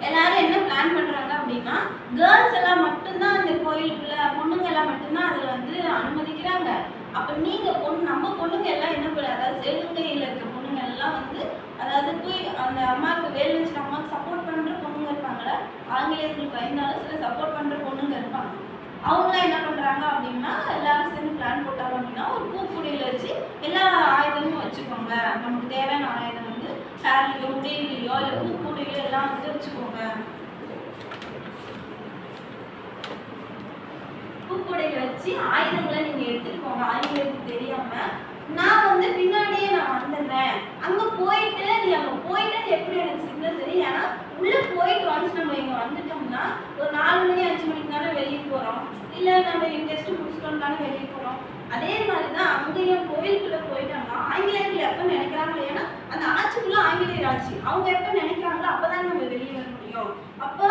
எல்லாரும் என்ன பிளான் பண்றாங்க அப்படின்னா கேர்ள்ஸ் எல்லாம் மட்டும்தான் அந்த கோயிலுக்குள்ள, பொண்ணுங்க எல்லாம் மட்டும்தான் அதுல வந்து அனுமதிக்கிறாங்க. அப்ப நீங்க நம்ம பொண்ணுங்க எல்லாம் என்ன பண்ண, அதாவது சிவகங்கையில இருக்க பொண்ணுங்க எல்லாம் வந்து, அதாவது போய் அந்த அம்மாவுக்கு வேல் வச்சு அம்மாவுக்கு சப்போர்ட் பண்ற பொண்ணுங்க இருப்பாங்களா, ஆங்கிலேயர்களுக்கு பயந்தாலும் சில சப்போர்ட் பண்ற பொண்ணுங்க இருப்பாங்க. அவங்களாம் என்ன பண்றாங்க அப்படின்னா எல்லாரும் சேர்ந்து பிளான் போட்டாங்க அப்படின்னா ஒரு பூக்குடியில வச்சு எல்லா ஆயுதமும் வச்சுக்கோங்க, நமக்கு தேவையான ஆயுதம் வந்து சாரிலையோ முடியலையோ இல்லை பூக்குடியிலோ எல்லாம் வந்து வச்சுக்கோங்க. பூக்குடையில வச்சு ஆயுதங்களை நீங்க எடுத்துட்டு போங்க, ஆயுதத்துக்கு தெரியாம. நான் வந்து பின்னாடியே நான் வந்துடுறேன், அங்க போயிட்டு நீ அங்க போயிட்டு எப்படி எனக்கு சிக்னல் தெரியும், ஏன்னா உள்ள போயிட்டு ஒன்ஸ் நம்ம இங்க வந்துட்டோம்னா ஒரு 4 மணி 5 மணிக்கு தானே வெளியே போறோம், இல்ல நம்ம டெஸ்ட் முடிச்சிட்டோம் தானே வெளியே போறோம். அதே மாதிரிதான் அங்கேயும் கோயிலுக்குள்ள போயிட்டாங்கன்னா ஆங்கிலேயர்கள் எப்ப நினைக்கிறாங்களோ, ஏன்னா அந்த ஆட்சிக்குள்ள ஆங்கிலேயர் ஆட்சி, அவங்க எப்ப நினைக்கிறாங்களோ அப்பதான் நம்ம வெளியே வர முடியும். அப்ப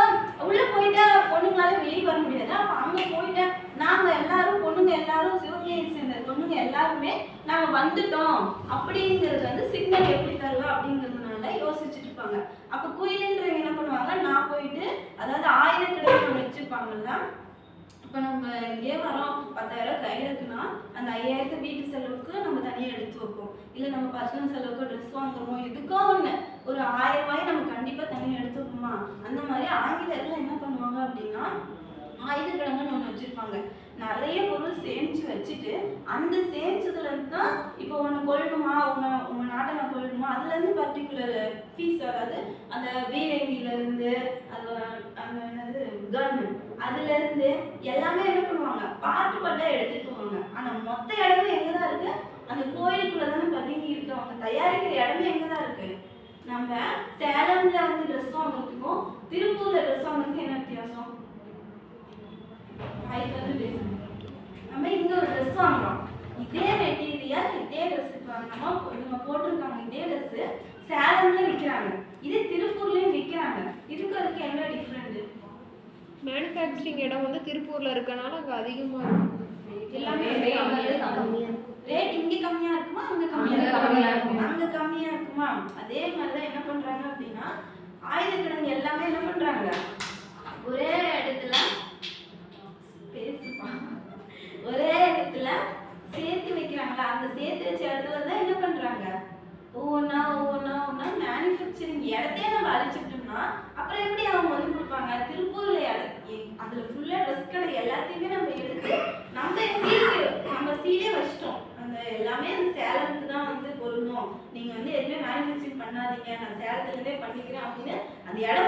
உள்ள போயிட்டா பொண்ணுங்களால வெளியே வர முடியாது. அப்ப அங்க போயிட்டா நாங்க எல்லாரும் பொண்ணுங்க எல்லாரும் சிவகங்கையை சேர்ந்த பொண்ணுங்க எல்லாருமே நாங்க வந்துட்டோம் அப்படிங்கிறது வந்து சிக்னல் எப்படி தருவா அப்படிங்கிறதுனால யோசிச்சுட்டு இருப்பாங்க. அப்ப குயிலுன்றவங்க என்ன பண்ணுவாங்க, நான் போயிட்டு, அதாவது ஆயுதக்கிழமை வச்சிருப்பாங்கல்ல, இப்போ நம்ம இங்கே வரோம் 10,000 கையில் இருக்குன்னா அந்த 5,000 வீட்டு செலவுக்கு நம்ம தனியாக எடுத்து வைப்போம், இல்லை நம்ம பர்சனல் செலவுக்கு ட்ரெஸ் வாங்குறோம், இதுக்கோ ஒன்று ஒரு 1000 ரூபாய் நம்ம கண்டிப்பாக தனியாக எடுத்து வைப்போமா. அந்த மாதிரி ஆங்கிலேயர்கள் என்ன பண்ணுவாங்க அப்படின்னா ஆயுதக்கிழங்குன்னு ஒன்று வச்சிருப்பாங்க. நிறைய பொருள் சேமிச்சு வச்சுட்டு அந்த சேமிச்சதுல இருந்து தான் இப்போ ஒன்று கொள்ளணுமா, உங்க நாட்டை நான் கொள்ளணுமா, அதுல இருந்து பர்டிகுலர் ஃபீஸ், அதாவது அந்த பீரங்கில இருந்து அது அந்த என்னது கன், அதுல இருந்து எல்லாமே என்ன பண்ணுவாங்க பாட்டு பாட்டா எடுத்துட்டு போவாங்க. ஆனா மொத்த இடமே எங்கதான் இருக்கு, அந்த கோயிலுக்குள்ளதானே பதுங்கி இருக்கு. அவங்க தயாரிக்கிற இடமே எங்கதான் இருக்கு. நம்ம சேலம்ல வந்து ட்ரெஸ் வாங்குறதுக்கும் திருப்பூர்ல ட்ரெஸ் வாங்குறதுக்கும் என்ன வித்தியாசம்? நம்ம இங்க ஒரு ட்ரெஸ் வாங்குறோம், இதே மெட்டீரியல் இதே ட்ரெஸ் நம்ம போட்டிருக்காங்க, இதே ட்ரெஸ் சேலம்ல விற்கிறாங்க, இதே திருப்பூர்லயும் விற்கிறாங்க. இதுக்கு அதுக்கு என்ன டிஃப்ரெண்ட்? மேனுஃபேக்சரிங் இடம் வந்து திருப்பூர்ல இருக்கனால அங்க அதிகமா இருக்கும். எல்லாமே ரேட் இங்க கம்மியா இருக்குமா, அங்க கம்மியா இருக்குமா? அங்க கம்மியா இருக்குமா. அதே மாதிரிதான் என்ன பண்றாங்க அப்படின்னா ஆயுதக்கிழங்கு எல்லாமே என்ன பண்றாங்க ஒரே இடத்துல ஒரே இடத்துல சேர்த்து வைக்கிறாங்களா. அந்த சேர்த்து வச்ச இடத்துலதான் என்ன பண்றாங்க ஒவ்வொன்னா மேனுஃபேக்சரிங் இடத்தையே நம்ம அழிச்சிட்டோம்னா அப்புறம் எப்படி அவங்க வந்து கொடுப்பாங்க. திருப்பூர்ல அதுல ஃபுல்லா ட்ரெஸ் கடை எல்லாத்தையுமே நம்ம எடுத்து நம்ம சீலே வச்சிட்டோம். அந்த எல்லாமே அந்த சேலத்துக்கு தான் வந்து பொருந்தும், நீங்க வந்து எதுவுமே மேனுஃபேக்சரிங் பண்ணாதீங்க, நான் சேலத்துல இருந்தே பண்ணிக்கிறேன் அப்படின்னு அந்த இடம்